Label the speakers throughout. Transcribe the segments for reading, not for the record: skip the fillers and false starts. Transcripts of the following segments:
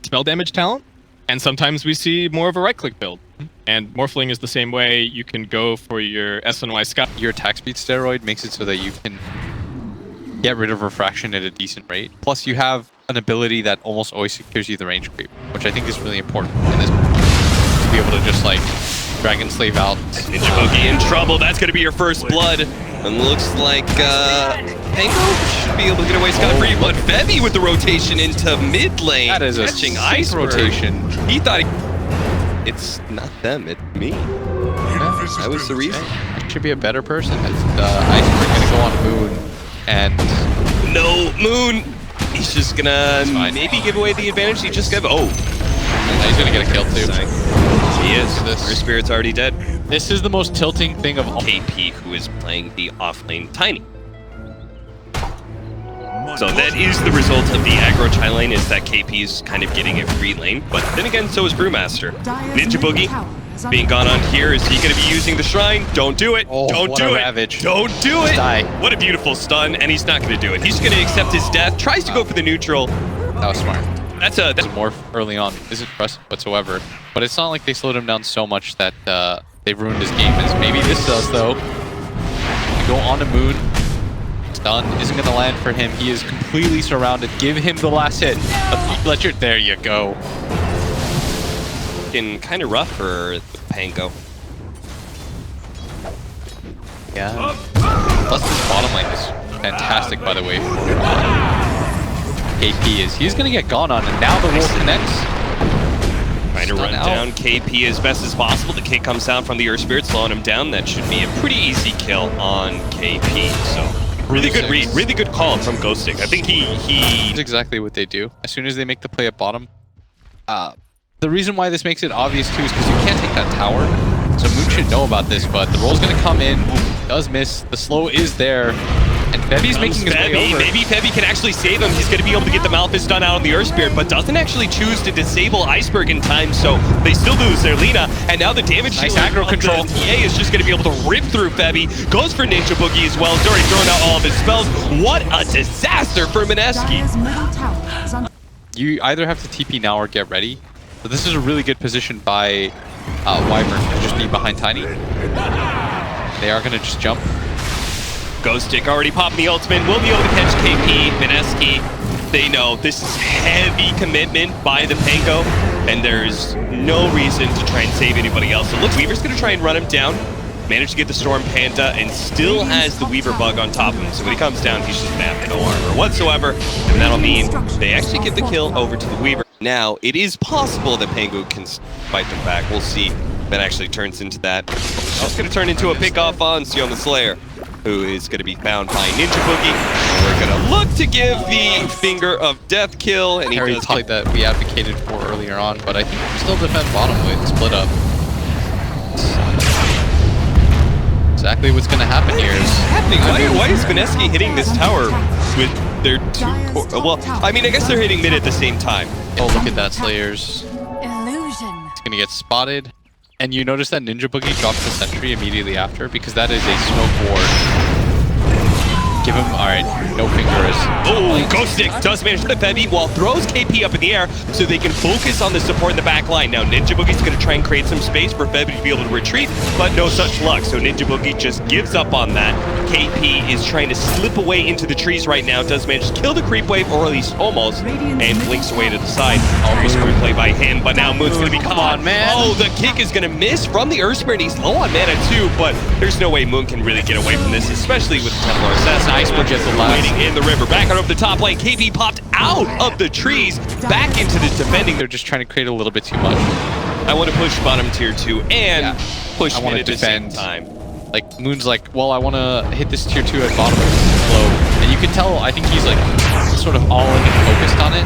Speaker 1: Spell damage talent, and sometimes we see more of a right-click build. And Morphling is the same way. You can go for your SNY Scout.
Speaker 2: Your attack speed steroid makes it so that you can get rid of refraction at a decent rate. Plus, you have an ability that almost always secures you the range creep, which I think is really important in this. To be able to just like Dragon Slave out.
Speaker 3: Ninja Boogie in trouble. That's going to be your first blood. And looks like Pango should be able to get away scot-free, but Febby with the rotation into mid lane.
Speaker 2: That is a
Speaker 3: catching
Speaker 2: sick rotation.
Speaker 3: He thought it's not them, it's me. Yeah, that was the reason.
Speaker 2: Should be a better person. Iceberg gonna go on Moon, and
Speaker 3: no Moon. He's just gonna maybe give away the advantage. He just gave. Oh,
Speaker 2: and he's gonna get a kill too.
Speaker 3: He is. Her spirit's already dead.
Speaker 2: This is the most tilting thing of all.
Speaker 3: KP, who is playing the offlane Tiny. So that is the result of the aggro Chai lane, is that KP is kind of getting a free lane. But then again, so is Brewmaster. Ninja Boogie being gone on here. Is he going to be using the Shrine? Don't do it.
Speaker 2: Oh,
Speaker 3: don't do it.
Speaker 2: Ravage.
Speaker 3: Don't do it.
Speaker 2: Die.
Speaker 3: What a beautiful stun, and he's not going to do it. He's going to accept his death. Tries to go for the neutral.
Speaker 2: That was smart.
Speaker 3: That's a
Speaker 2: morph early on. Isn't impressive whatsoever. But it's not like they slowed him down so much that they ruined his game. As maybe this does though. You go on to Moon. Stun isn't going to land for him. He is completely surrounded. Give him the last hit. There you go.
Speaker 3: Been kind of rough for Pango.
Speaker 2: Yeah. Plus this bottom lane is fantastic, by the way. KP is. He's going to get gone on, and now the wolf connects.
Speaker 3: Trying to run down KP as best as possible. The kick comes down from the Earth Spirit, slowing him down. That should be a pretty easy kill on KP. So really good read, really good call from Ghostic. I think he
Speaker 2: That's exactly what they do. As soon as they make the play at bottom. The reason why this makes it obvious too is because you can't take that tower. So Moon should know about this, but the roll's going to come in. Does miss. The slow is there. And Febby's making his way over.
Speaker 3: Maybe Febby can actually save him. He's going to be able to get the Malphite done out on the Earth Spirit, but doesn't actually choose to disable Iceberg in time, so they still lose their Lina. And now the damage
Speaker 2: nice aggro control.
Speaker 3: TA is just going to be able to rip through Febby. Goes for Ninja Boogie as well. He's already thrown out all of his spells. What a disaster for Mineski.
Speaker 2: You either have to TP now or get ready. So this is a really good position by Wyvern to just be behind Tiny. They are going to just jump.
Speaker 3: Ghostic already popping the ultimate. Will be able to catch KP, Mineski. They know this is heavy commitment by the Pango, and there's no reason to try and save anybody else. So look, Weaver's going to try and run him down. Managed to get the Storm Panda, and still has the Weaver bug on top of him. So when he comes down, he's just mad, no armor whatsoever. And that'll mean they actually get the kill over to the Weaver. Now, it is possible that Pango can fight them back. We'll see. That actually turns into that. It's just going to turn into a pick-off on Sion the Slayer, who is going to be found by Ninja Boogie. And we're going to look to give the Finger of Death kill. And he does
Speaker 2: play that we advocated for earlier on, but I think we still defend bottom with split up. Exactly what's going to happen here is...
Speaker 3: Why is Mineski hitting this tower with their two... Well, I mean, I guess they're hitting mid at the same time.
Speaker 2: Oh, look at that, Slayers.
Speaker 4: Illusion.
Speaker 2: It's going to get spotted. And you notice that Ninja Boogie drops the sentry immediately after, because that is a smoke ward. Give him, alright, no fingers.
Speaker 3: Oh, Ghostic does manage to Febby while throws KP up in the air so they can focus on the support in the back line. Now Ninja Boogie's going to try and create some space for Febby to be able to retreat, but no such luck. So Ninja Boogie just gives up on that. KP is trying to slip away into the trees right now, does manage to kill the creep wave, or at least almost, and blinks away to the side. Very smart play by him, but now Moon's going to be caught.
Speaker 2: Come on, man.
Speaker 3: Oh, the kick is going to miss from the Earth Spirit. He's low on mana too, but there's no way Moon can really get away from this, especially with the Templar Assassin.
Speaker 2: Iceberg gets the last.
Speaker 3: Waiting in the river, back out over the top lane. KP popped out of the trees, back into the defending.
Speaker 2: They're just trying to create a little bit too much.
Speaker 3: I want to push bottom tier 2 and push
Speaker 2: I want
Speaker 3: mid
Speaker 2: to
Speaker 3: at the same
Speaker 2: defend.
Speaker 3: time.
Speaker 2: Like, Moon's like, well, I want to hit this tier 2 at bottom slow. And you can tell, I think he's like sort of all in and focused on it.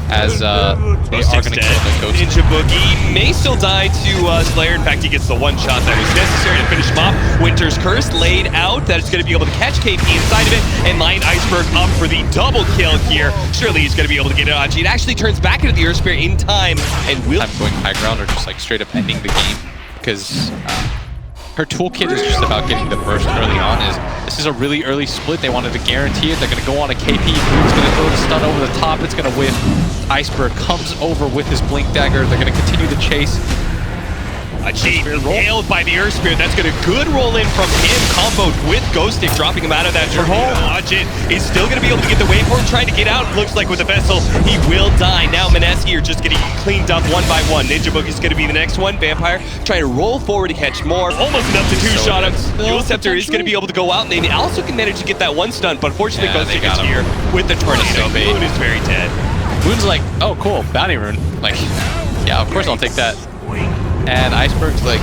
Speaker 2: As they are going to kill the Ghost.
Speaker 3: Ninja Boogie may still die to Slayer. In fact, he gets the one shot that was necessary to finish him off. Winter's Curse laid out. That is going to be able to catch KP inside of it and line Iceberg up for the double kill here. Surely he's going to be able to get it on. It actually turns back into the Earth Spirit in time and will...
Speaker 2: I'm going high ground or just like straight up ending the game because her toolkit is just about getting the burst early on. As this is a really early split. They wanted to guarantee it. They're going to go on a KP. Moon's going to throw the stun over the top. It's going to whiff. Iceberg comes over with his Blink Dagger. They're going to continue the chase.
Speaker 3: Ajit nailed by the Earth Spirit. That's going to good roll in from him. Comboed with Ghostic, dropping him out of that tornado. Ajit is still going to be able to get the waveform, trying to get out. Looks like with the vessel, he will die. Now Mineski are just getting cleaned up one by one. Ninja Boogie's going to be the next one. Vampire trying to roll forward to catch more. Almost enough to two-shot him. Dual Scepter is going to be able to go out, and they also can manage to get that one stun, but unfortunately Ghostic is here with the tornado. Moon is very dead.
Speaker 2: Moon's like, oh, cool, bounty rune. Like, yeah, of course I'll take that. And Iceberg's like,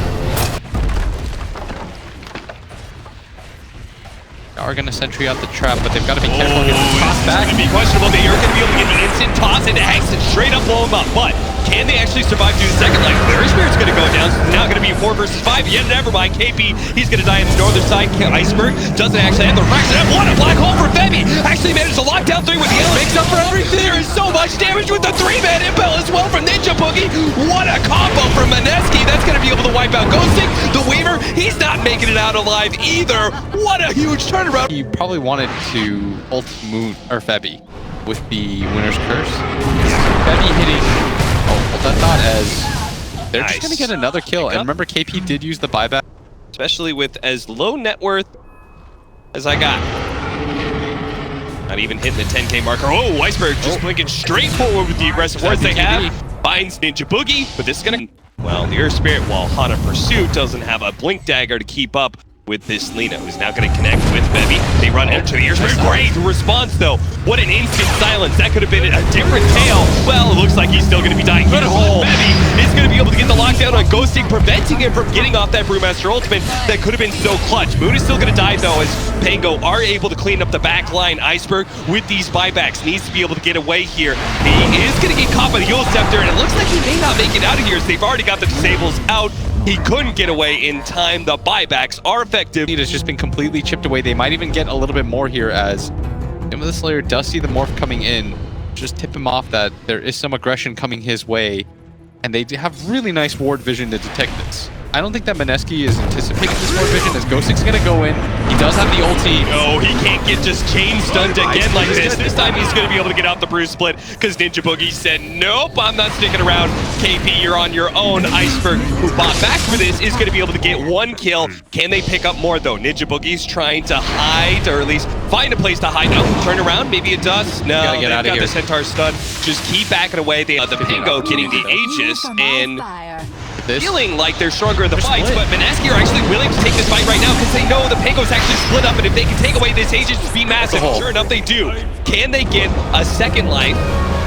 Speaker 2: they are going to sentry out the trap, but they've got to be careful. Get the toss back.
Speaker 3: It's going to be questionable. They are going to be able to get the instant toss into Hex and straight up blow him up. But can they actually survive to the second life? Their Spirit's going to go down. So it's now going to be 4 versus 5. Yet never mind. KP, he's going to die on the northern side. Iceberg doesn't actually have the fraction. What a black hole for Febby. Actually managed to lock down 3 with the L. Makes up for everything. There is so much damage with the 3-man impel as well from Ninja Boogie. What a combo from Mineski. That's going to be able to wipe out Ghostic. The Weaver, he's not making it out alive either. What a huge turnaround.
Speaker 2: He probably wanted to ult Moon or Febby with the Winner's Curse. Febby hitting. Oh, well, that's not as. They're just going to get another kill. And remember, KP did use the buyback.
Speaker 3: Especially with as low net worth as I got. Not even hitting the 10K marker. Oh, Iceberg just blinking straight forward with the aggressive words they have. Finds Ninja Boogie, but this is going to. Well, the Earth Spirit, while hot on pursuit, doesn't have a Blink Dagger to keep up with this Lina, who's now going to connect with Febby. They run into the Earth Spirit. Great response, though. What an instant silence. That could have been a different tale. Well, it looks like he's still going to be dying. Good hole. Febby is going to be able to get the lockdown on Ghosting, preventing him from getting off that Brewmaster ultimate. That could have been so clutch. Moon is still going to die, though, as Pango are able to clean up the back line. Iceberg, with these buybacks, needs to be able to get away here. He is going to get caught by the Dual Scepter, and it looks like he may not make it out of here, as they've already got the disables out. He couldn't get away in time. The buybacks are effective.
Speaker 2: It has just been completely chipped away. They might even get a little bit more here as Imp of the Slayer does see the morph coming in. Just tip him off that there is some aggression coming his way. And they have really nice ward vision to detect this. I don't think that Mineski is anticipating this ward vision as Ghostic's going to go in. He does have the ulti.
Speaker 3: No, he can't get just chain stunned again like this. This time he's going to be able to get out the bruise split because Ninja Boogie said, nope, I'm not sticking around. KP, you're on your own. Iceberg, who bought back for this, is going to be able to get 1 kill. Can they pick up more, though? Ninja Boogie's trying to hide, or at least find a place to hide. No, turn around. Maybe it does. No, they've got the Centaur stun. Just keep backing away. They the Pango getting the Aegis, and feeling like they're stronger in the fights, but Mineski are actually willing to take this fight right now because they know the Pango's actually split up, and if they can take away this Aegis, it'd be massive. Sure enough, they do. Can they get a second life,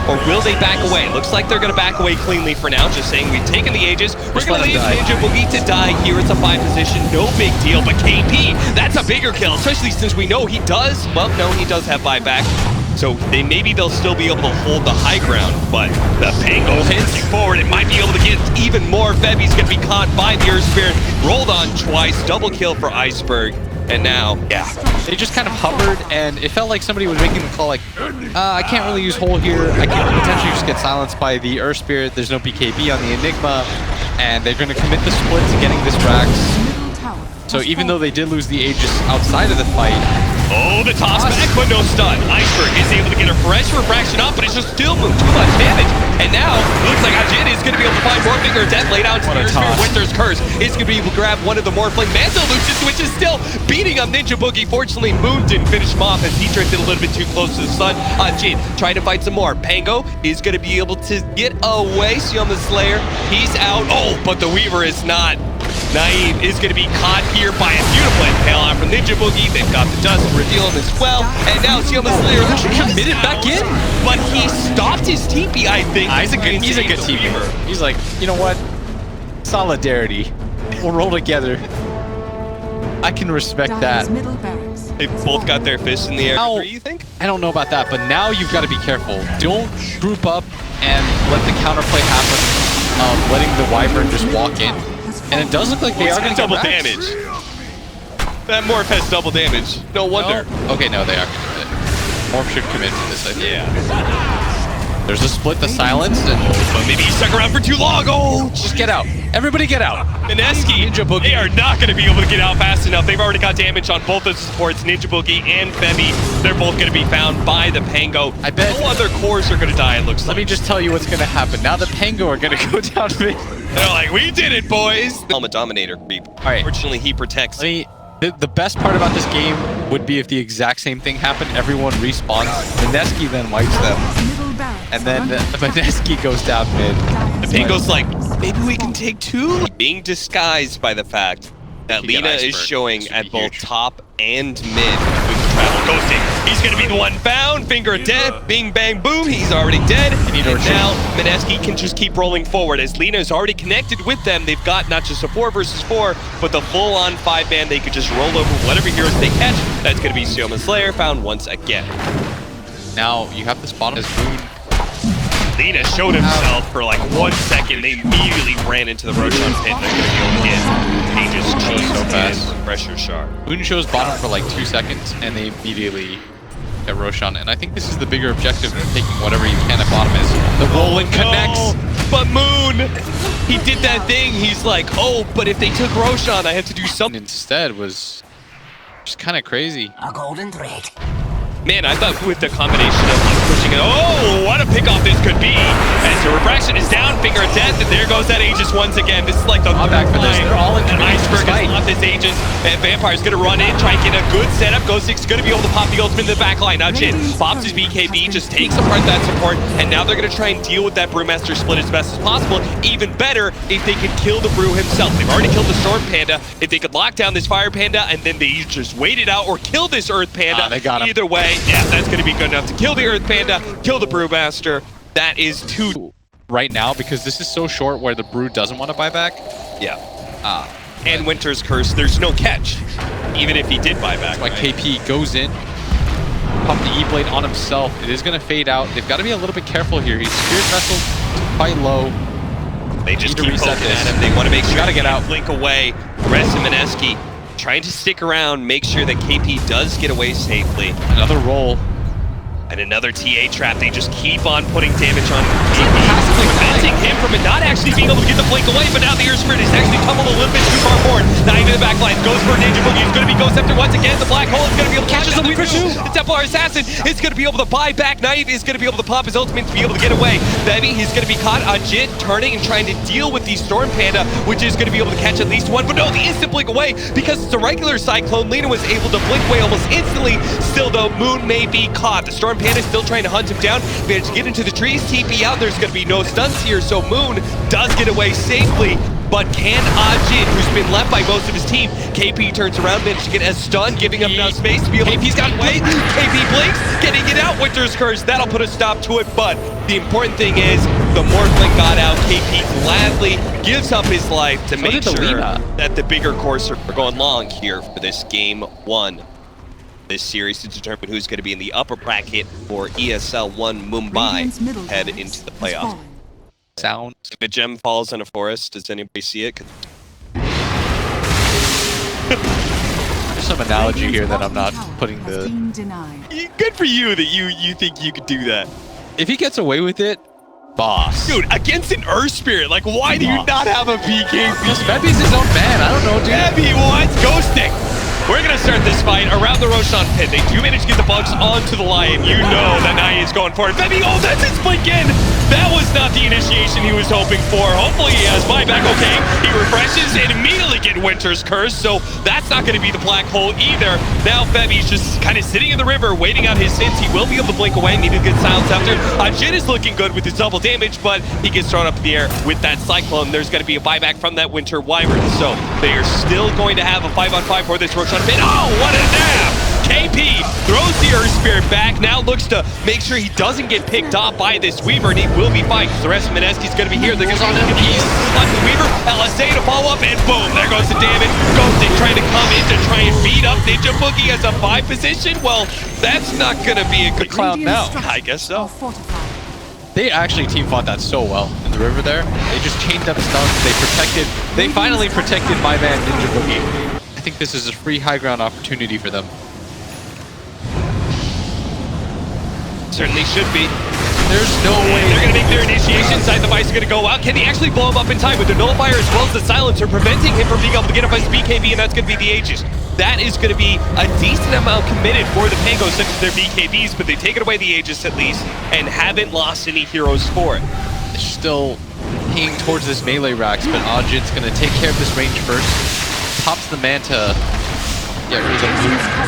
Speaker 3: or will they back away? Looks like they're going to back away cleanly for now, just saying we've taken the Aegis. We're going to leave Ninja Boogie to die here. It's a 5 position, no big deal, but KP, that's a bigger kill, especially since we know he does, well, no, he does have buyback. So maybe they'll still be able to hold the high ground, but the Pango hits forward. It might be able to get even more. Febby's going to be caught by the Earth Spirit. Rolled on twice. Double kill for Iceberg. And now, yeah.
Speaker 2: They just kind of hovered, and it felt like somebody was making the call like, I can't really use Hole here. I can potentially just get silenced by the Earth Spirit. There's no BKB on the Enigma, and they're going to commit the split to getting this Rax. So even though they did lose the Aegis outside of the fight,
Speaker 3: oh, the toss back, but no stun. Iceberg is able to get a fresh refraction up, but it's just still too much damage. And now, it looks like Ajit is going to be able to find more Finger of Death laid out to the Earth Spirit. Winter's Curse is going to be able to grab one of the Morphling Mantle Lucius, which is still beating up Ninja Boogie. Fortunately, Moon didn't finish him off as he drifted a little bit too close to the sun. Ajit trying to fight some more. Pango is going to be able to get away. See on the Slayer, he's out. Oh, but the Weaver is not. Naive is going to be caught here by a beautiful impale out from Ninja Boogie. They've got the dust to reveal him as well. And now Seal the Slayer committed back in. But he stopped his TP, I think.
Speaker 2: He's a good TPer. He's like, you know what? Solidarity. We'll roll together. I can respect that.
Speaker 3: They both got their fists in the air. What do you think?
Speaker 2: I don't know about that, but now you've got to be careful. Don't group up and let the counterplay happen of letting the Wyvern just walk in. And it does look like they are going to
Speaker 3: double damage. That Morph has double damage. No wonder.
Speaker 2: No? Okay, no, they are going to commit. Morph should commit to this, I think.
Speaker 3: Yeah.
Speaker 2: There's a split, the silence, and
Speaker 3: But maybe he stuck around for too long. Oh,
Speaker 2: just get out. Everybody get out.
Speaker 3: Mineski,
Speaker 2: Ninja Boogie.
Speaker 3: they are not going to be able to get out fast enough. They've already got damage on both of the supports, Ninja Boogie and Femi. They're both going to be found by the Pango.
Speaker 2: I bet-
Speaker 3: no other cores are going to die, it looks
Speaker 2: Let
Speaker 3: like.
Speaker 2: me just tell you what's going to happen. Now the Pango are going to go down mid.
Speaker 3: They're like, we did it, boys. Helmet Dominator creep.
Speaker 2: All right.
Speaker 3: Fortunately, he protects.
Speaker 2: The best part about this game would be if the exact same thing happened. Everyone respawns. Mineski then wipes them. And then Mineski goes down mid.
Speaker 3: The Pango's like, maybe we can take two? Being disguised by the fact that
Speaker 2: You get
Speaker 3: Lina is
Speaker 2: Iceberg.
Speaker 3: showing
Speaker 2: This would
Speaker 3: at
Speaker 2: be
Speaker 3: both
Speaker 2: huge.
Speaker 3: top and mid with the travel ghosting. He's gonna be the one found. Finger of death. Bing, bang, boom. He's already dead. And now Mineski can just keep rolling forward as Lina is already connected with them. They've got not just a 4 versus 4, but the full-on 5-man. They could just roll over whatever heroes they catch. That's gonna be Sioma Slayer found once again.
Speaker 2: Now you have to spot as Moon.
Speaker 3: Lina showed himself for like 1 second. They immediately ran into the Roshan pit. They're gonna be able to get. They just cheesed
Speaker 2: so fast.
Speaker 3: Pressure shard.
Speaker 2: Moon shows bottom for like 2 seconds, and they immediately get Roshan. And I think this is the bigger objective of taking whatever you can at bottom is. The rolling connects.
Speaker 3: No, but Moon, he did that thing. He's like, oh, but if they took Roshan, I have to do something.
Speaker 2: Instead was just kind of crazy.
Speaker 4: A golden thread.
Speaker 3: Man, I thought with the combination of pushing it, oh, what a pickoff this could be. As the refraction is down, finger of death, and there goes that Aegis once again. This is like the
Speaker 2: I'm back for this.
Speaker 3: time
Speaker 2: They're all in
Speaker 3: an
Speaker 2: committed
Speaker 3: Iceberg
Speaker 2: fight.
Speaker 3: has left this Aegis, and Vampire's gonna run in, try and get a good setup. Ghost Six is gonna be able to pop the ultimate in the back line. Now Jin pops his BKB, just takes apart that support, and now they're gonna try and deal with that Brewmaster split as best as possible. Even better if they can kill the Brew himself. They've already killed the Storm Panda. If they could lock down this Fire Panda, and then they just wait it out or kill this Earth Panda.
Speaker 2: They got him.
Speaker 3: Either way, yeah, that's gonna be good enough to kill the Earth Panda, kill the Brewmaster. That is 2
Speaker 2: right now because this is so short where the Brew doesn't want to buy back.
Speaker 3: Yeah. And Winter's Curse, there's no catch, even if he did buy back.
Speaker 2: Like
Speaker 3: right?
Speaker 2: KP goes in, pop the E-Blade on himself. It is going to fade out. They've got to be a little bit careful here. He's Spirit Vessel quite low.
Speaker 3: They just
Speaker 2: Need to
Speaker 3: keep
Speaker 2: reset
Speaker 3: poking
Speaker 2: this.
Speaker 3: at him. They want to make sure
Speaker 2: gotta
Speaker 3: he
Speaker 2: get
Speaker 3: can't
Speaker 2: out.
Speaker 3: blink away. Rest and Mineski trying to stick around, make sure that KP does get away safely.
Speaker 2: Another roll.
Speaker 3: And another TA trap. They just keep on putting damage on KP, preventing him from not actually being able to get the blink away, but now the Earth Spirit is actually tumbled a little bit too far forward. Not even the back line. Goes for a Ninja Boogie. He's going to be Ghost Scepter once again. The Black Hole is going to be able to catch the Weaver 2. The Templar Assassin is going to be able to buy back. Knife is going to be able to pop his ultimate to be able to get away. Bevy, he's going to be caught on Jit, turning and trying to deal with the Storm Panda, which is going to be able to catch at least one. But no, the instant blink away because it's a regular Cyclone. Lina was able to blink away almost instantly. Still, though, Moon may be caught. The Storm Panda is still trying to hunt him down. Managed to get into the trees, TP out. There's going to be no stunts here, so Moon does get away safely. But can Ajin, who's been left by most of his team, KP turns around, managed to get as stun, giving him enough space to be able to... KP's got away. KP blinks, getting it out. Winter's Curse, that'll put a stop to it. But the important thing is, the Morphling got out. KP gladly gives up his life to make sure that the bigger course are going long here for this game 1. This series to determine who's going to be in the upper bracket for ESL 1 Mumbai head into the playoffs.
Speaker 2: Sound.
Speaker 3: If a gem falls in a forest, does anybody see it?
Speaker 2: There's some analogy here that I'm not putting the...
Speaker 3: Good for you that you think you could do that.
Speaker 2: If he gets away with it, boss.
Speaker 3: Dude, against an Earth Spirit, like why do you not have a BKB?
Speaker 2: Febby's his own man. I don't know, dude.
Speaker 3: Febby wants ghosting. We're going to start this fight around the Roshan pit. They do manage to get the bugs onto the Lion. You know that Naya is going for it. Febby, oh, that's his blink in. That was not the initiation he was hoping for. Hopefully he has buyback. Okay, he refreshes and immediately get Winter's Curse, so that's not going to be the Black Hole either. Now Febby's just kind of sitting in the river, waiting out his sins. He will be able to blink away. Needed to get silence after. Jin is looking good with his double damage, but he gets thrown up in the air with that Cyclone. There's going to be a buyback from that Winter Wyvern, so they are still going to have a 5-on-5 for this Roshan pit. Oh, what a nab! KP throws the Earth Spirit back, now looks to make sure he doesn't get picked off by this Weaver, and he will be fine, because the rest of Mineski's going to be here. There goes on enemies, onto the Weaver, LSA to follow up, and boom, there goes the damage. Ghosting trying to come in to try and beat up Ninja Boogie as a 5 position. Well, that's not going to be a good clown now. I guess so.
Speaker 2: They actually team fought that so well in the river there. They just chained up stuns. They finally protected my man Ninja Boogie. I think this is a free high ground opportunity for them.
Speaker 3: Certainly should be.
Speaker 2: There's no way.
Speaker 3: They're going to make their initiation. Side device is going to go out. Can he actually blow him up in time with the nullifier as well as the silencer, preventing him from being able to get up his BKB, and that's going to be the Aegis. That is going to be a decent amount committed for the Pango since their BKBs, but they've taken away the Aegis at least and haven't lost any heroes for it.
Speaker 2: They're still hanging towards this melee racks, but Ajit's going to take care of this range first. Pops the Manta. Yeah, here's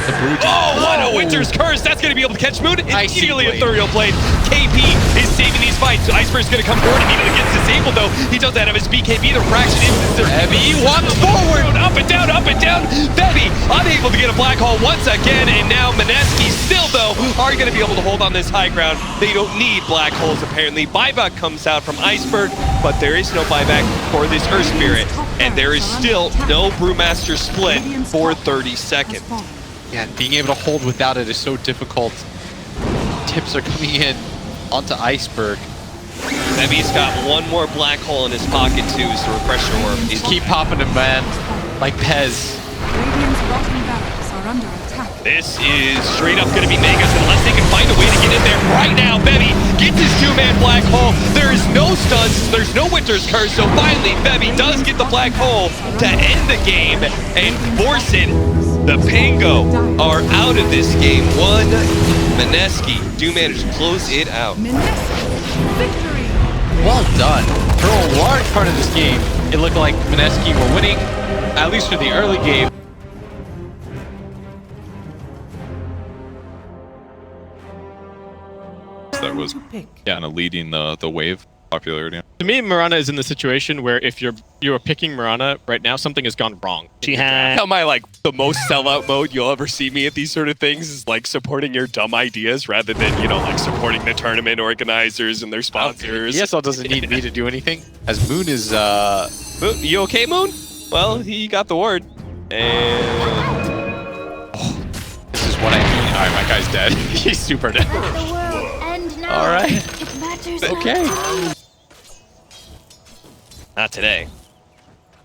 Speaker 2: the blue.
Speaker 3: Oh, what a Winter's Curse! That's going to be able to catch Moon. Immediately Ethereal Blade. KP is saving these fights. Iceberg's going to come forward immediately, gets disabled though. He doesn't have his BKB. The fraction instance there.
Speaker 2: Heavy walks forward.
Speaker 3: Up and down, up and down. Febby unable to get a black hole once again, and now Mineski still though are going to be able to hold on this high ground. They don't need black holes apparently. Buyback comes out from Iceberg, but there is no buyback for this Earth Spirit, and there is still no Brewmaster split for 30 seconds.
Speaker 2: Yeah, being able to hold without it is so difficult. Tips are coming in onto Iceberg.
Speaker 3: Febby's got one more black hole in his pocket too, is the refresher orb.
Speaker 2: He's keep popping him, man, like Pez.
Speaker 4: Radiant's bottom barracks are under attack.
Speaker 3: This is straight up going to be Megas unless they can find a way to get in there right now. Bebby gets his two-man black hole. There is no stuns. There's no Winter's Curse. So finally, Bebby does get the black hole to end the game and force it. The Pango are out of this game. One, Mineski do manage to close it out.
Speaker 4: Mineski, victory!
Speaker 2: Well done. For a large part of this game, it looked like Mineski were winning, at least for the early game.
Speaker 5: That was kind of leading the wave popularity.
Speaker 1: To me, Mirana is in the situation where if you're picking Mirana right now, something has gone wrong.
Speaker 3: She had the most sellout mode you'll ever see me at these sort of things is like supporting your dumb ideas rather than, you know, like supporting the tournament organizers and their sponsors.
Speaker 2: ESL doesn't need me to do anything, as Moon is
Speaker 3: Moon, you okay, Moon? Well, he got the ward. And
Speaker 2: this is what I mean. Alright, my guy's dead. He's super dead. Alright. Okay.
Speaker 3: not today.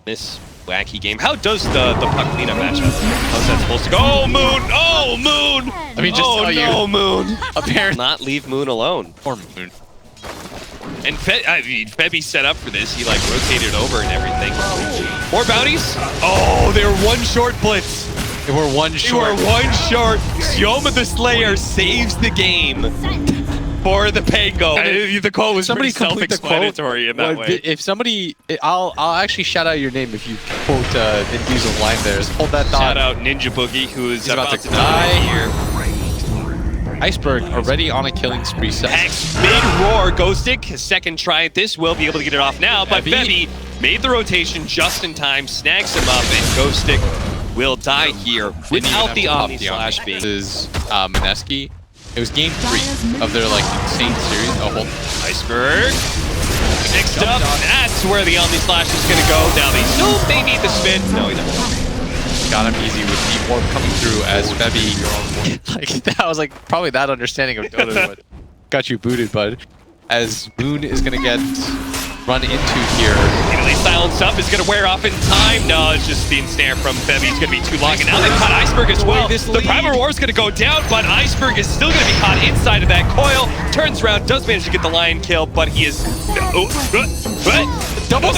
Speaker 3: This wacky game. How does the puck cleanup match up? How's that supposed to go? Oh, Moon! Oh, Moon!
Speaker 2: Let me just tell you.
Speaker 3: Oh, no, Moon!
Speaker 2: Apparently.
Speaker 3: Not leave Moon alone.
Speaker 2: Poor Moon.
Speaker 3: And Febby set up for this. He like rotated over and everything. More bounties? Oh, they were one short blitz.
Speaker 2: They were one short.
Speaker 3: They were one short. Xioma the Slayer saves the game for the Pango. The quote was pretty self-explanatory in that way.
Speaker 2: If somebody, I'll actually shout out your name if you quote Vin Diesel's line there. Just hold that thought.
Speaker 3: Shout out Ninja Boogie, who is about to
Speaker 2: die
Speaker 3: here.
Speaker 2: Iceberg already on a killing spree.
Speaker 3: Hex mid-roar. Ghostic, his second try at this, will be able to get it off now, but Febby made the rotation just in time, snags him up, and Ghostic will die here without the Omni Slash being.
Speaker 2: This is Mineski. It was game 3 of their like insane series. Oh, hold.
Speaker 3: Iceberg. Next up, that's where the Omni Slash is going to go. Now they need the spin. No, he doesn't.
Speaker 2: Got him easy with the orb coming through as Febby. Like that was like probably that understanding of Dota what got you booted, bud. As Moon is gonna get run into here.
Speaker 3: Immediately silence up is gonna wear off in time. No, it's just the ensnare from Febby is gonna be too long, and now they've caught Iceberg as well. The Primal Roar is gonna go down, but Iceberg is still gonna be caught inside of that coil. Turns around, does manage to get the lion kill, but he is double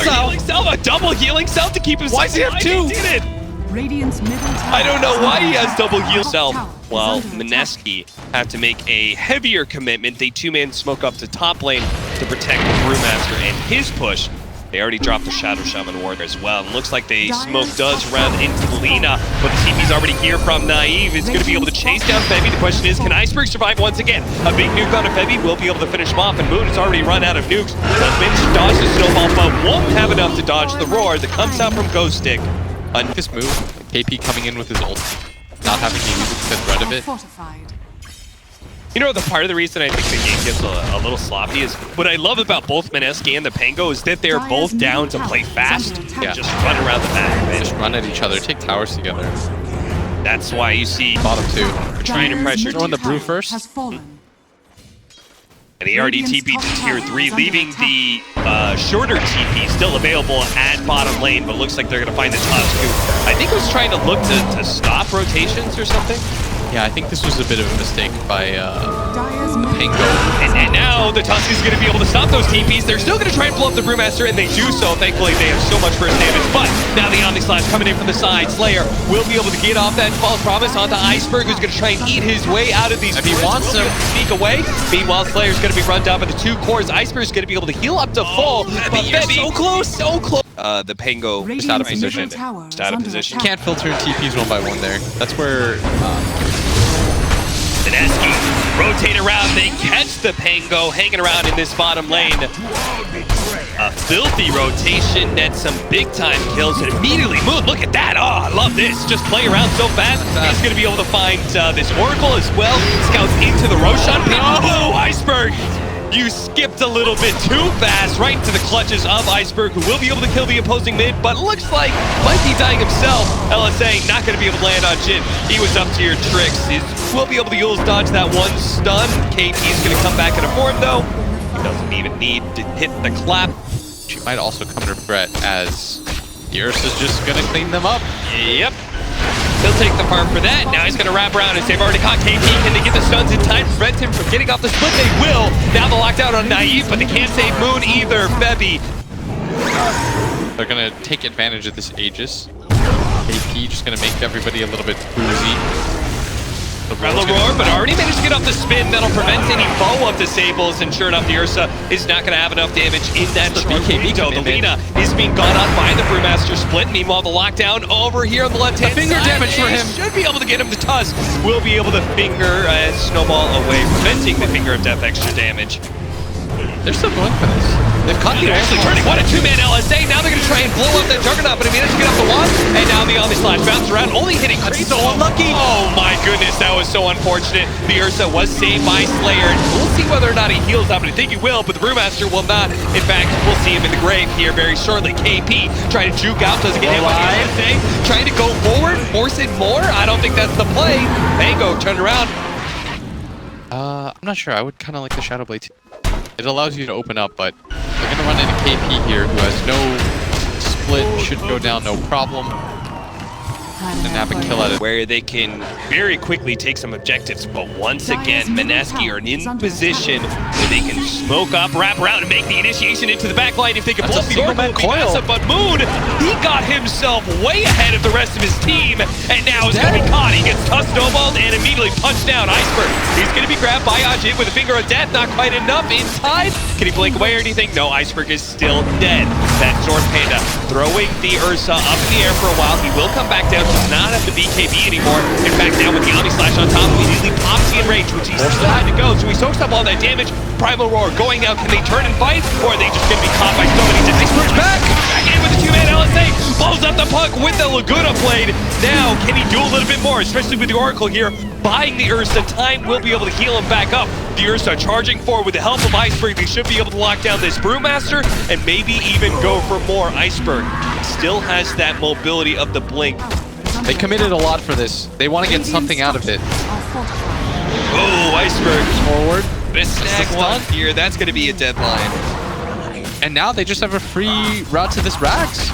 Speaker 3: healing cell to keep himself.
Speaker 2: Why does he have two?
Speaker 3: He did it.
Speaker 4: Radiant's middle tower.
Speaker 3: I don't know why he has double heal self. While Mineski have to make a heavier commitment. They two-man smoke up to top lane to protect the Brewmaster and his push. They already dropped the Shadow Shaman Ward as well. It looks like the smoke does run into Lina, but the TP's already here from Naive. It's going to be able to chase down Febby. The question is, can Iceberg survive once again? A big nuke on a Febby will be able to finish him off, and Moon has already run out of nukes. Does manage to dodge the snowball, but won't have enough to dodge the roar that comes out from Ghostic.
Speaker 2: This move, KP coming in with his ult, not having to use it to get rid of it.
Speaker 4: Fortified.
Speaker 3: You know, the part of the reason I think the game gets a little sloppy is what I love about both Mineski and the Pango is that they're both down to play fast and just run around the map. Man.
Speaker 2: Just run at each other, take towers together.
Speaker 3: That's why you see
Speaker 2: bottom two.
Speaker 3: They're trying to pressure.
Speaker 2: Throwing the brew first.
Speaker 4: Has fallen.
Speaker 3: And he already TP'd to tier 3, leaving the shorter TP still available at bottom lane, but looks like they're going to find the top scoop. I think it was trying to look to stop rotations or something.
Speaker 2: Yeah, I think this was a bit of a mistake by
Speaker 4: Dire's middle
Speaker 2: Pango.
Speaker 3: And now the Tusk is going to be able to stop those TPs. They're still going to try and blow up the Brewmaster, and they do so. Thankfully, they have so much burst damage. But now the Omni Slash coming in from the side. Slayer will be able to get off that false promise onto Iceberg, who's going to try and eat his way out of these.
Speaker 2: If he wants
Speaker 3: to
Speaker 2: him.
Speaker 3: sneak away. Meanwhile, Slayer's going to be run down by the 2 cores. Iceberg's going to be able to heal up to full. But
Speaker 2: you're
Speaker 3: so close, so close. The Pango
Speaker 4: Radiant's
Speaker 3: just out of
Speaker 4: middle
Speaker 3: position.
Speaker 4: tower
Speaker 3: Just
Speaker 4: is
Speaker 3: out of
Speaker 4: under
Speaker 3: position.
Speaker 4: attack.
Speaker 2: Can't filter in TPs one by one there. That's where
Speaker 3: Mineski rotate around. They catch the Pango hanging around in this bottom lane. A filthy rotation, nets some big time kills, and immediately Moon. Look at that! Oh, I love this. Just play around so fast. He's going to be able to find this Oracle as well. Scouts into the Roshan pit. Oh, Iceberg! You skipped a little bit too fast, right into the clutches of Iceberg, who will be able to kill the opposing mid, but looks like might be dying himself. LSA not going to be able to land on Jin. He was up to your tricks. He will be able to use dodge that one stun. KP's going to come back in a form though. Doesn't even need to hit the clap.
Speaker 2: she might also come to regret as the Ursa's just gonna clean them up.
Speaker 3: Yep. He'll take the farm for that. Now he's going to wrap around as they've already caught KP. Can they get the stuns in time to prevent him from getting off the split? They will. Now the lockdown on Naive, but they can't save Moon either. Febby.
Speaker 2: They're gonna take advantage of this Aegis. KP just gonna make everybody a little bit boozy.
Speaker 3: Rattle Roar, but already managed to get off the spin. That'll prevent any follow-up disables, and sure enough, the Ursa is not going to have enough damage in that BKB window. The Lina is being gone on by the Brewmaster split. Meanwhile, the lockdown over here on the left-hand side.
Speaker 2: Finger damage for him.
Speaker 3: Should be able to get him to Tusk. Will be able to finger Snowball away, preventing the Finger of Death extra damage.
Speaker 2: They're still going for this. They've caught the
Speaker 3: Actually turning what a two-man LSA. Now they're going to try and blow up that Juggernaut, but he managed to get off the wall. And now the Omni Slash bounces around, only hitting Creep. So unlucky. Oh my goodness, that was so unfortunate. The Ursa was saved by Slayer. And we'll see whether or not he heals up. And I think he will, but the Brewmaster will not. In fact, we'll see him in the grave here very shortly. KP trying to juke out, doesn't get hit by the LSA. Trying to go forward, force it more. I don't think that's the play. Pango turned around.
Speaker 2: I'm not sure. I would kind of like the Shadow Blade too. It allows you to open up, but they're going to run into KP here, who has no split, should go down no problem, and have a kill out of it.
Speaker 3: Where they can very quickly take some objectives, but once again, Mineski are in position where they can smoke up, wrap around, and make the initiation into the backline if they can both be massive. But Moon, he got himself way ahead of the rest of his team, and now is going to be caught. He gets tough snowballed and immediately punched down. Iceberg, he's going to be grabbed by Ajit with a Finger of Death, not quite enough in time. Can he blink away or anything? No, Iceberg is still dead. That Zorn Panda throwing the Ursa up in the air for a while. He will come back down. Does not have the BKB anymore. In fact, now with the Omni Slash on top, immediately pops the enrage, which he still had to go. So he soaks up all that damage. Primal Roar going out. Can they turn and fight? Or are they just going to be caught by so many Iceberg's back! Back in with the two-man LSA. Blows up the puck with the Laguna blade. Now, can he do a little bit more? Especially with the Oracle here. Buying the Ursa time will be able to heal him back up. The Ursa charging forward with the help of Iceberg. They should be able to lock down this Brewmaster and maybe even go for more. Iceberg still has that mobility of the blink.
Speaker 2: They committed a lot for this. They want to get something out of it.
Speaker 3: Oh, Iceberg.
Speaker 2: Forward.
Speaker 3: Gonna snag one here. That's going to be a deadline.
Speaker 2: And now they just have a free route to this Rax.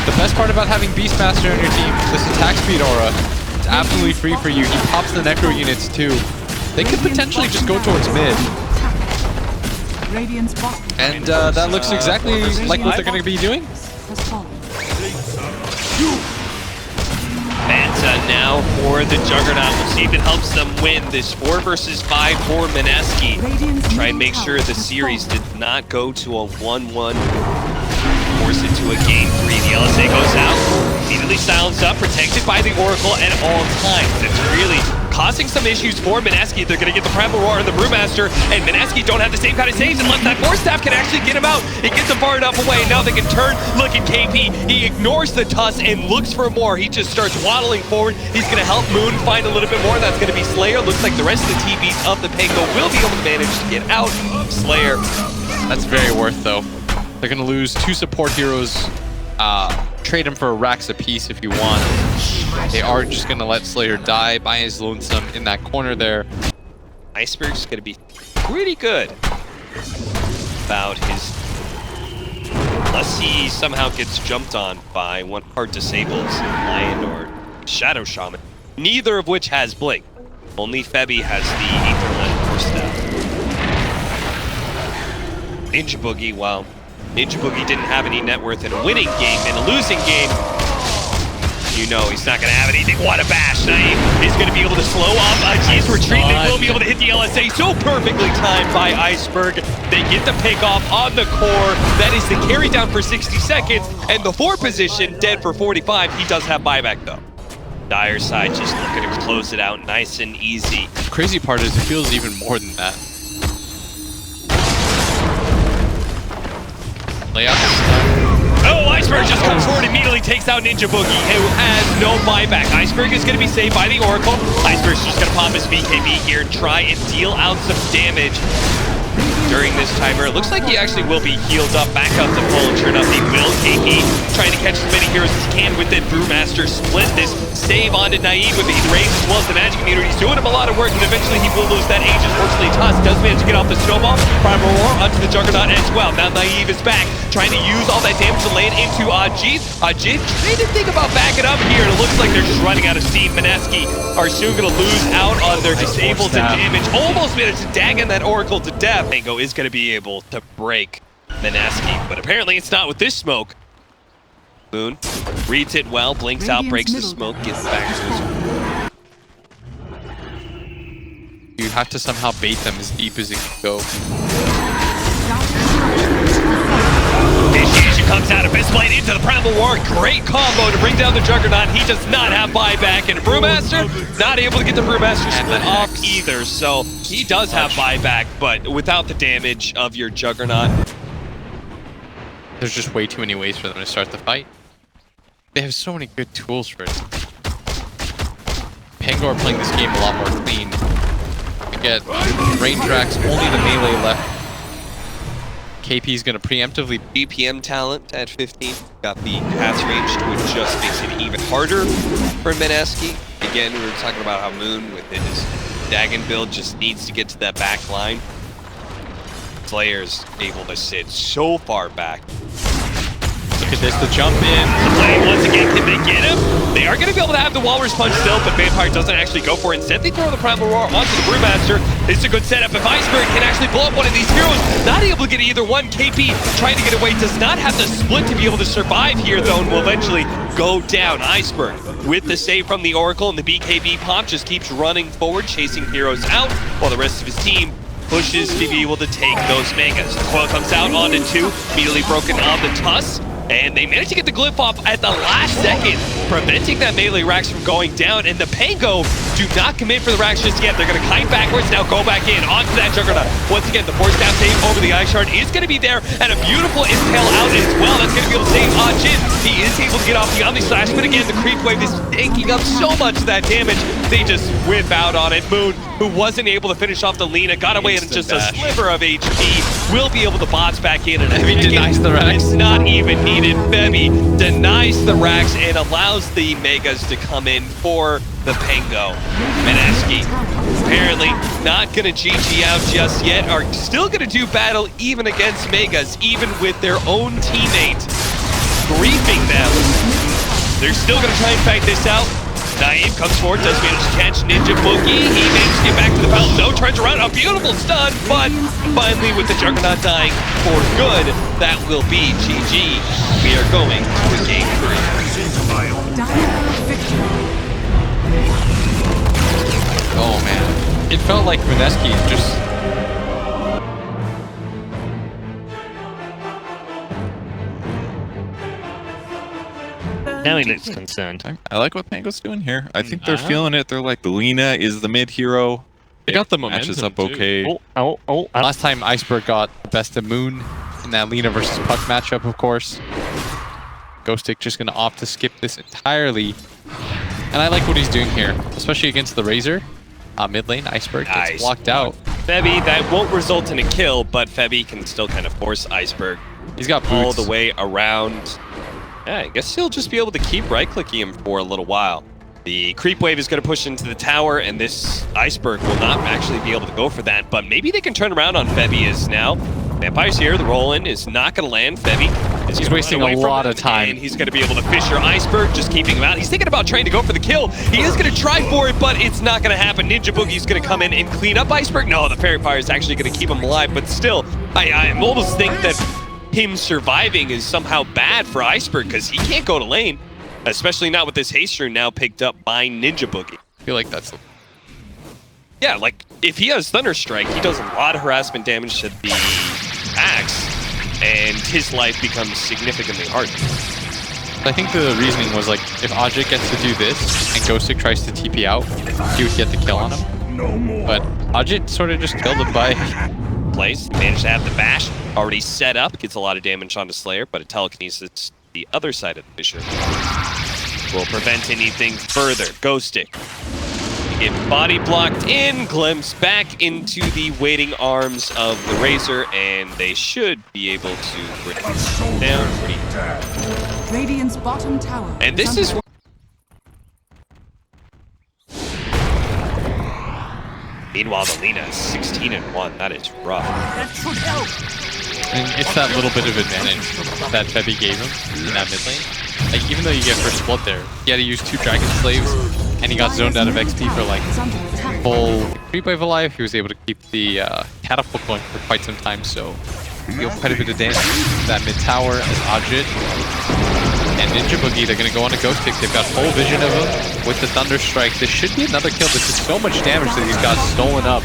Speaker 2: The best part about having Beastmaster on your team, this attack speed aura, it's absolutely free for you. He pops the Necro units too. They could potentially just go towards mid. And that looks exactly like what they're going to be doing.
Speaker 3: Manta now for the Juggernaut. We'll see if it helps them win this 4 versus 5 for Mineski. Try and make sure the series did not go to a 1-1. Force it to a game 3. The LSA goes out, immediately silenced up, protected by the Oracle at all times. It's really causing some issues for Mineski. They're going to get the Primal Roar and the Brewmaster, and Mineski don't have the same kind of saves unless that Force Staff can actually get him out. It gets him far enough away. Now they can turn. Look at KP. He ignores the Tusk and looks for more. He just starts waddling forward. He's going to help Moon find a little bit more. That's going to be Slayer. Looks like the rest of the TVs of the Pango will be able to manage to get out of Slayer.
Speaker 2: That's very worth though. They're going to lose 2 support heroes. Trade him for a Rax apiece if you want. They are just going to let Slayer die by his lonesome in that corner there.
Speaker 3: Iceberg's going to be pretty good about his... Unless he somehow gets jumped on by one part disables, Lion or Shadow Shaman. Neither of which has Blink. Only Febby has the Aetherland first step. Ninja Boogie, well, Ninja Boogie didn't have any net worth in a winning game. In a losing game, you know he's not going to have anything. What a bash. Naeem is going to be able to slow up Ajiz's retreat. They will be able to hit the LSA so perfectly timed by Iceberg. They get the pick off on the core. That is the carry down for 60 seconds. And the 4 position dead for 45. He does have buyback though. Dire side just looking to close it out nice and easy.
Speaker 2: Crazy part is it feels even more than that. Layout is done.
Speaker 3: Oh, Iceberg just comes forward, immediately takes out Ninja Boogie, who has no buyback. Iceberg is going to be saved by the Oracle. Iceberg's just going to pop his BKB here and try and deal out some damage during this timer. It looks like he actually will be healed up, back up to full, and sure enough, he will. KP trying to catch as many heroes as he can with it. Brewmaster split this save onto Naeem with the raise as well as the magic immunity. He's doing him a lot of work, and eventually he will lose that age. Unfortunately, Tuss does manage to get off the snowball. Primal Roar onto the Juggernaut as well. Now Naeem is back, trying to use all that damage to land into Ajit. Ajit trying to think about backing up here, and it looks like they're just running out of steam. Mineski are soon going to lose out on their disables and damage. Almost managed to dagging that Oracle to death. Pango is going to be able to break Mineski, but apparently it's not with this smoke. Moon reads it well, blinks out, breaks the smoke, gets back to his...
Speaker 2: You have to somehow bait them as deep as it can go.
Speaker 3: Initiation comes out of Fistblade into the Primal War. Great combo to bring down the Juggernaut. He does not have buyback, and Brewmaster not able to get the Brewmaster split off either. So he does have buyback, but without the damage of your Juggernaut.
Speaker 2: There's just way too many ways for them to start the fight. They have so many good tools for it. Pango are playing this game a lot more clean. You get range racks, only the melee left. KP is going to preemptively
Speaker 3: BPM talent at 15. Got the pass range to adjust, makes it even harder for Mineski. Again, we were talking about how Moon with his Dagon build just needs to get to that back line. Slayer's able to sit so far back.
Speaker 2: look at this, the jump in.
Speaker 3: The play once again, can they get him? They are going to be able to have the Walrus Punch still, but Vampire doesn't actually go for it. Instead, they throw the Primal Roar onto the Brewmaster. This is a good setup. If Iceberg can actually blow up one of these heroes, not able to get either one. KP trying to get away, does not have the split to be able to survive here, though, and will eventually go down. Iceberg with the save from the Oracle, and the BKB pop just keeps running forward, chasing heroes out, while the rest of his team pushes to be able to take those Megas. The coil comes out onto 2, immediately broken on the Tuss, and they managed to get the glyph off at the last second, preventing that melee Rax from going down, and the Pango do not commit for the Rax just yet. They're going to kite backwards, now go back in, onto that Juggernaut. Once again, the force down save over the Ice Shard is going to be there, and a beautiful impale out as well. That's going to be able to save Jin. He is able to get off the Omni Slash, but again, the creep wave is taking up so much of that damage. They just whip out on it. Moon, who wasn't able to finish off the Lina, got away in just a sliver of HP, will be able to bots back in, and
Speaker 2: Febby denies the Rax.
Speaker 3: It's not even needed. Febby denies the Rax and allows the Megas to come in for the Pango. Mineski apparently not going to GG out just yet, are still going to do battle even against Megas, even with their own teammate griefing them. They're still going to try and fight this out. Naeem comes forward, does manage to catch Ninja Boogie. He managed to get back to the battle. No, turns around, a beautiful stun, but finally with the Juggernaut dying for good, that will be GG. We are going to game 3.
Speaker 2: Oh man, it felt like Mineski just...
Speaker 3: Now he looks concerned.
Speaker 5: I like what Pango's doing here. I think they're feeling it. They're like, the Lina is the mid hero.
Speaker 1: They got the
Speaker 5: Matches
Speaker 1: momentum,
Speaker 5: up okay.
Speaker 2: Last time Iceberg got the best of Moon in that Lina versus Puck matchup, of course. Ghostic just gonna opt to skip this entirely. And I like what he's doing here, especially against the Razor. Mid lane, Iceberg gets blocked out.
Speaker 3: Febby, that won't result in a kill, but Febby can still kind of force Iceberg.
Speaker 2: He's got boots
Speaker 3: all the way around. Yeah, I guess he'll just be able to keep right-clicking him for a little while. The creep wave is going to push into the tower, and this Iceberg will not actually be able to go for that, but maybe they can turn around on Febby as now. Vampire's here, the roll-in is not going to land. Febby is
Speaker 2: He's
Speaker 3: gonna
Speaker 2: wasting
Speaker 3: run away
Speaker 2: a
Speaker 3: from
Speaker 2: lot
Speaker 3: him,
Speaker 2: of time.
Speaker 3: and he's going to be able to Fisher Iceberg, just keeping him out. He's thinking about trying to go for the kill. He is going to try for it, but it's not going to happen. Ninja Boogie's going to come in and clean up Iceberg. No, the Fairy Fire is actually going to keep him alive, but still, I almost think that him surviving is somehow bad for Iceberg because he can't go to lane, especially not with this haste rune now picked up by Ninja Boogie.
Speaker 2: I feel like that's...
Speaker 3: Yeah, like, if he has Thunderstrike, he does a lot of harassment damage to the Axe, and his life becomes significantly harder.
Speaker 2: I think the reasoning was like, if Ajit gets to do this and Ghostic tries to TP out, he would get the kill on him. But Ajit sort of just killed him by...
Speaker 3: Place, managed to have the bash already set up, gets a lot of damage onto Slayer, but a telekinesis the other side of the Fisher will prevent anything further. Ghostic get body blocked in, glimpse back into the waiting arms of the Razor, and they should be able to bring it down pretty.
Speaker 4: Radiant's bottom tower.
Speaker 3: And this is meanwhile, the Lina is 16-1. That is rough.
Speaker 2: And it's that little bit of advantage that Febby gave him in that mid lane. Like, even though you get first blood there, he had to use 2 Dragon Slaves, and he got zoned out of XP for like full 3 wave alive. He was able to keep the catapult going for quite some time, so he dealt quite a bit of damage. That mid tower as Ajit and Ninja Boogie, they're gonna go on to Ghostic. They've got full vision of him with the Thunder Strike. This should be another kill. This is so much damage that he's got stolen up.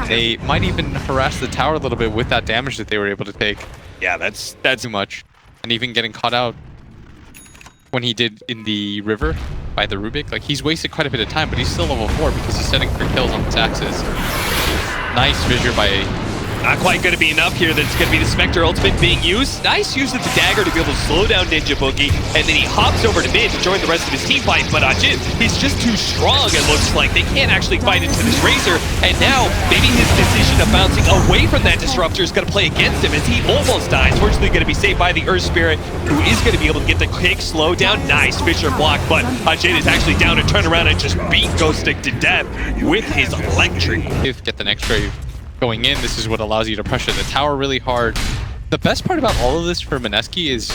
Speaker 2: They might even harass the tower a little bit with that damage that they were able to take.
Speaker 3: Yeah, that's
Speaker 2: Too much. And even getting caught out when he did in the river by the Rubik. Like, he's wasted quite a bit of time, but he's still level 4 because he's setting for kills on his axes. Nice fissure by...
Speaker 3: not quite going to be enough here. That's going to be the Spectre ultimate being used. Nice use of the dagger to be able to slow down Ninja Boogie, and then he hops over to mid to join the rest of his team fight. But Ajit, he's just too strong, it looks like. They can't actually fight into this Razor, and now maybe his decision of bouncing away from that Disruptor is going to play against him as he almost dies. Fortunately, going to be saved by the Earth Spirit, who is going to be able to get the quick slow down. Nice Fisher block, but Ajit is actually down to turn around and just beat Ghostic to death with his Electric.
Speaker 2: Get the next wave going in. This is what allows you to pressure the tower really hard. The best part about all of this for Mineski is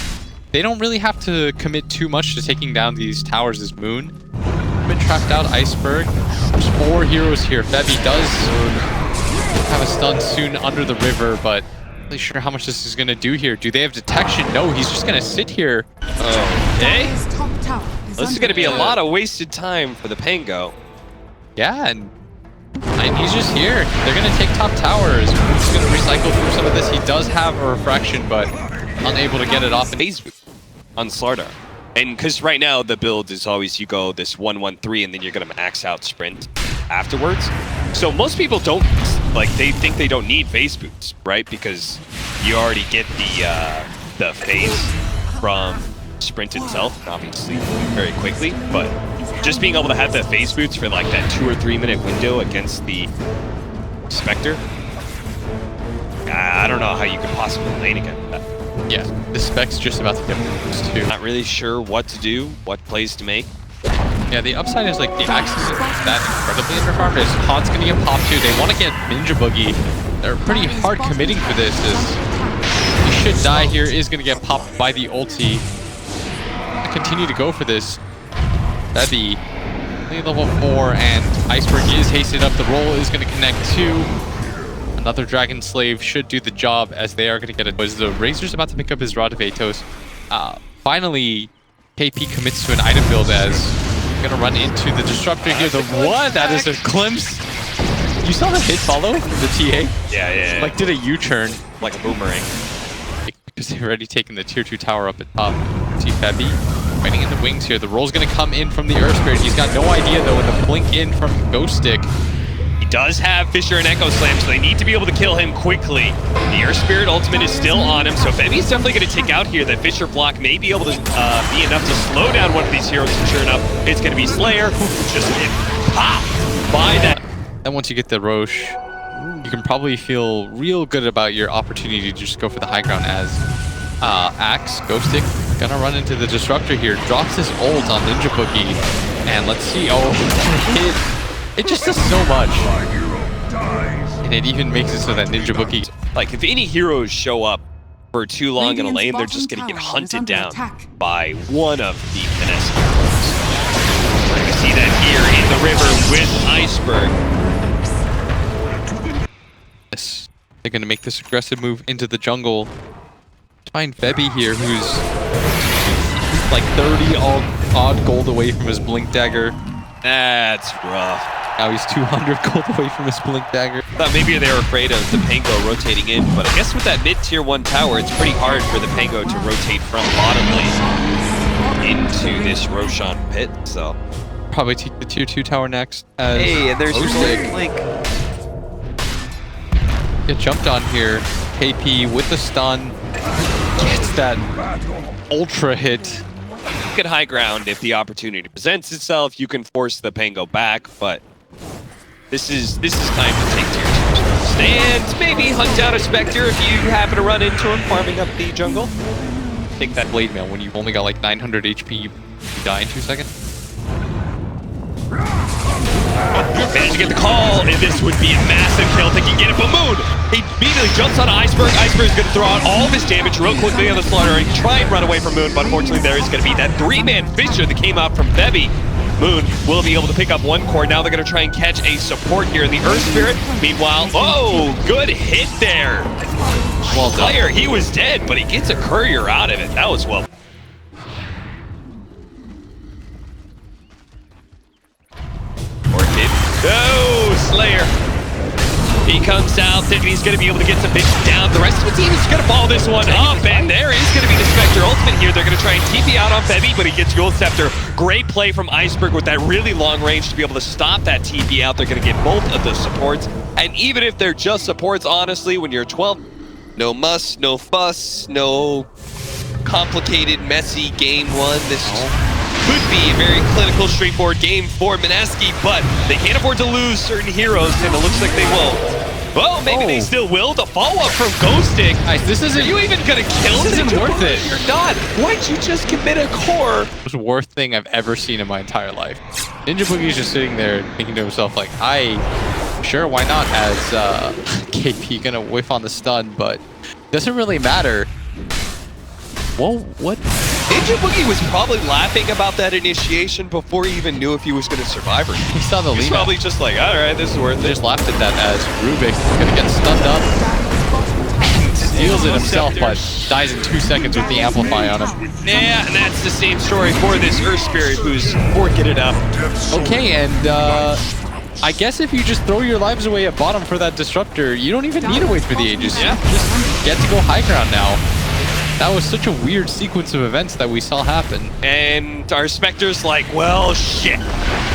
Speaker 2: they don't really have to commit too much to taking down these towers as Moon. Been trapped out, Iceberg. There's 4 heroes here. Febby does have a stun soon under the river, but not really sure how much this is going to do here. Do they have detection? No, he's just going to sit here.
Speaker 3: Okay.
Speaker 4: Dire's top tower
Speaker 3: This is going to be a lot of wasted time for the Pango.
Speaker 2: Yeah, and he's just here. They're going to take top towers. He's going to recycle through some of this. He does have a refraction, but unable to get it off.
Speaker 3: Phase on Slardar. And because right now the build is always you go this 1-1-3 and then you're going to max out sprint afterwards. So most people don't, like, they think they don't need phase boots, right? Because you already get the phase from sprint itself, obviously, very quickly. But just being able to have that phase boots for like that 2 or 3 minute window against the Spectre, I don't know how you could possibly lane against that.
Speaker 2: Yeah, the spec's just about to get boost too.
Speaker 3: Not really sure what to do, what plays to make.
Speaker 2: Yeah, the upside is like the axis is that incredibly underfarmed. Is Haun's gonna get popped too. They want to get Ninja Boogie. They're pretty hard committing for this. As he should die here, is gonna get popped by the ulti. Continue to go for this. That'd be level 4, and Iceberg is hasted up. The roll is going to connect to another Dragon Slave. Should do the job, as they are going to get it. Was the Razor's about to pick up his Rod of Atos. Finally, KP commits to an item build as going to run into the Disruptor here. The what? That is a glimpse. You saw the hit follow from the TA?
Speaker 3: Yeah.
Speaker 2: Like, did a U-turn.
Speaker 3: Like a boomerang.
Speaker 2: Because they've already taken the tier 2 tower up at top. See Febby fighting in the wings here. The roll's going to come in from the Earth Spirit. He's got no idea, though, in the blink in from Ghostic.
Speaker 3: He does have Fisher and Echo Slam, so they need to be able to kill him quickly. The Earth Spirit ultimate is still on him, so Febby's definitely going to take out here. That Fisher block may be able to be enough to slow down one of these heroes, and sure enough, it's going to be Slayer, who just get popped by that.
Speaker 2: Then once you get the Roche, you can probably feel real good about your opportunity to just go for the high ground as Axe, Ghostic, gonna run into the Disruptor here, drops his ult on Ninja Boogie, and let's see, it just does so much. And it even makes it so that Ninja Boogie...
Speaker 3: Like, if any heroes show up for too long in a
Speaker 4: Radiant's
Speaker 3: lane, they're
Speaker 4: bottom
Speaker 3: just going to get
Speaker 4: tower is
Speaker 3: hunted
Speaker 4: under
Speaker 3: down
Speaker 4: attack.
Speaker 3: by one of the Mineski. We're going to see that here in the river with Iceberg.
Speaker 2: Yes. They're going to make this aggressive move into the jungle. Find Febby here, who's like 30 odd gold away from his Blink Dagger.
Speaker 3: That's rough.
Speaker 2: Now he's 200 gold away from his Blink Dagger.
Speaker 3: Thought maybe they were afraid of the Pango rotating in, but I guess with that mid-tier 1 tower, it's pretty hard for the Pango to rotate from bottom lane into this Roshan pit, so.
Speaker 2: Probably take the tier 2 tower next. As
Speaker 3: Hey, and there's your
Speaker 2: Osick
Speaker 3: Link.
Speaker 2: get jumped on here. KP with the stun. Gets that ultra hit.
Speaker 3: You can high ground if the opportunity presents itself. You can force the Pango back, but this is time to take tier 2 and maybe hunt down a Spectre if you happen to run into him farming up the jungle.
Speaker 2: Take that blade mail when you've only got like 900 HP. You die in 2 seconds.
Speaker 3: Managed to get the call, and this would be a massive kill. Think he can get it, but Moon! He immediately jumps on Iceberg. Iceberg is going to throw out all of his damage real quickly on the Slaughter and try and run away from Moon, but unfortunately there is going to be that 3-man fissure that came out from Febby. Moon will be able to pick up 1 core. Now they're going to try and catch a support here in the Earth Spirit. Meanwhile, oh, good hit there.
Speaker 2: Well done.
Speaker 3: Slayer, he was dead, but he gets a courier out of it. That was well. No, Slayer. He comes out thinking he's going to be able to get some big down. The rest of the team is going to follow this one up, and there is going to be the Spectre ultimate here. They're going to try and TP out on Febby, but he gets Gold Scepter. Great play from Iceberg with that really long range to be able to stop that TP out. They're going to get both of the supports, and even if they're just supports, honestly, when you're 12, no muss, no fuss, no complicated, messy game 1. This could be a very clinical, straightforward game for Mineski, but they can't afford to lose certain heroes, and it looks like they will. Well, maybe they still will. The follow-up from Ghostic.
Speaker 2: Nice. This isn't.
Speaker 3: Are you even gonna kill
Speaker 2: This isn't
Speaker 3: Ninja
Speaker 2: worth
Speaker 3: Boogie?
Speaker 2: it.
Speaker 3: You're not. Why'd you just commit a core?
Speaker 2: Most worst thing I've ever seen in my entire life. Ninja Boogie's just sitting there thinking to himself, like, sure, why not, as KP gonna whiff on the stun, but doesn't really matter. Whoa, what?
Speaker 3: Ninja Boogie was probably laughing about that initiation before he even knew if he was gonna survive or not.
Speaker 2: He saw the
Speaker 3: He's
Speaker 2: lead.
Speaker 3: probably just like, all right, this is worth
Speaker 2: They
Speaker 3: it.
Speaker 2: just laughed at that as Rubik's gonna get stunned up. Steals it himself, but dies in 2 seconds with the Amplify on him.
Speaker 3: Yeah, and that's the same story for this Earth Spirit who's forking it up.
Speaker 2: Okay, and I guess if you just throw your lives away at bottom for that Disruptor, you don't even need to wait for the Aegis.
Speaker 3: Yeah.
Speaker 2: Just get to go high ground now. That was such a weird sequence of events that we saw happen.
Speaker 3: And our Spectre's like, well, shit.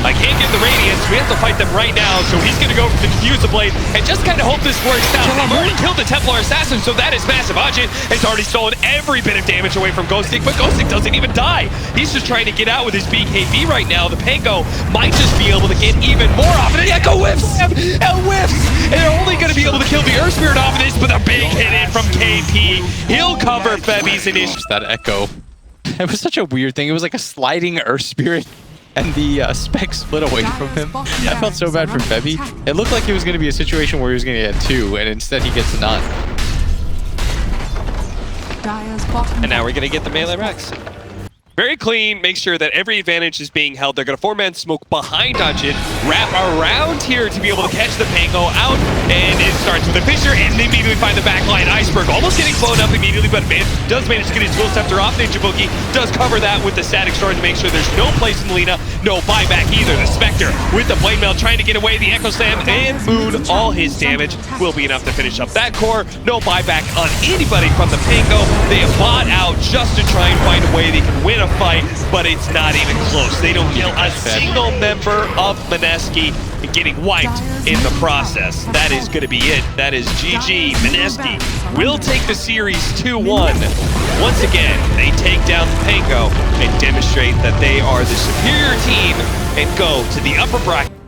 Speaker 3: I can't get the Radiance. We have to fight them right now. So he's going to go for the Diffuser Blade and just kind of hope this works out. They've already killed the Templar Assassin, so that is massive. Ajit has already stolen every bit of damage away from Ghostic, but Ghostic doesn't even die. He's just trying to get out with his BKB right now. The Pango might just be able to get even more off of it. Echo whiffs and whiffs. And they're only going to be able to kill the Earth Spirit off of this, but a big hit in from KP. He'll cover Febby's initiative.
Speaker 2: Just that Echo. It was such a weird thing. It was like a sliding Earth Spirit, and the spec split away from him. I felt so bad for Febby. It looked like it was going to be a situation where he was going to get 2, and instead he gets none.
Speaker 3: And now we're going to get the melee Rex. Very clean, make sure that every advantage is being held. They're going to 4-man smoke behind Ajit, wrap around here to be able to catch the Pango out, and it starts with a fissure, and they immediately find the backline. Iceberg almost getting blown up immediately, but does manage to get his Dual Scepter off. Ninja Boogie does cover that with the Static Storm to make sure there's no place in the Lina, no buyback either. The Spectre with the Blade Mail trying to get away, the Echo Slam, and Moon, all his damage will be enough to finish up that core. No buyback on anybody from the Pango. They have bought out just to try and find a way they can win a fight, but it's not even close. They don't kill a single member of Mineski, and getting wiped in the process. That is going to be it. That is GG. Mineski will take the series 2-1. Once again, they take down the Pango and demonstrate that they are the superior team and go to the upper bracket.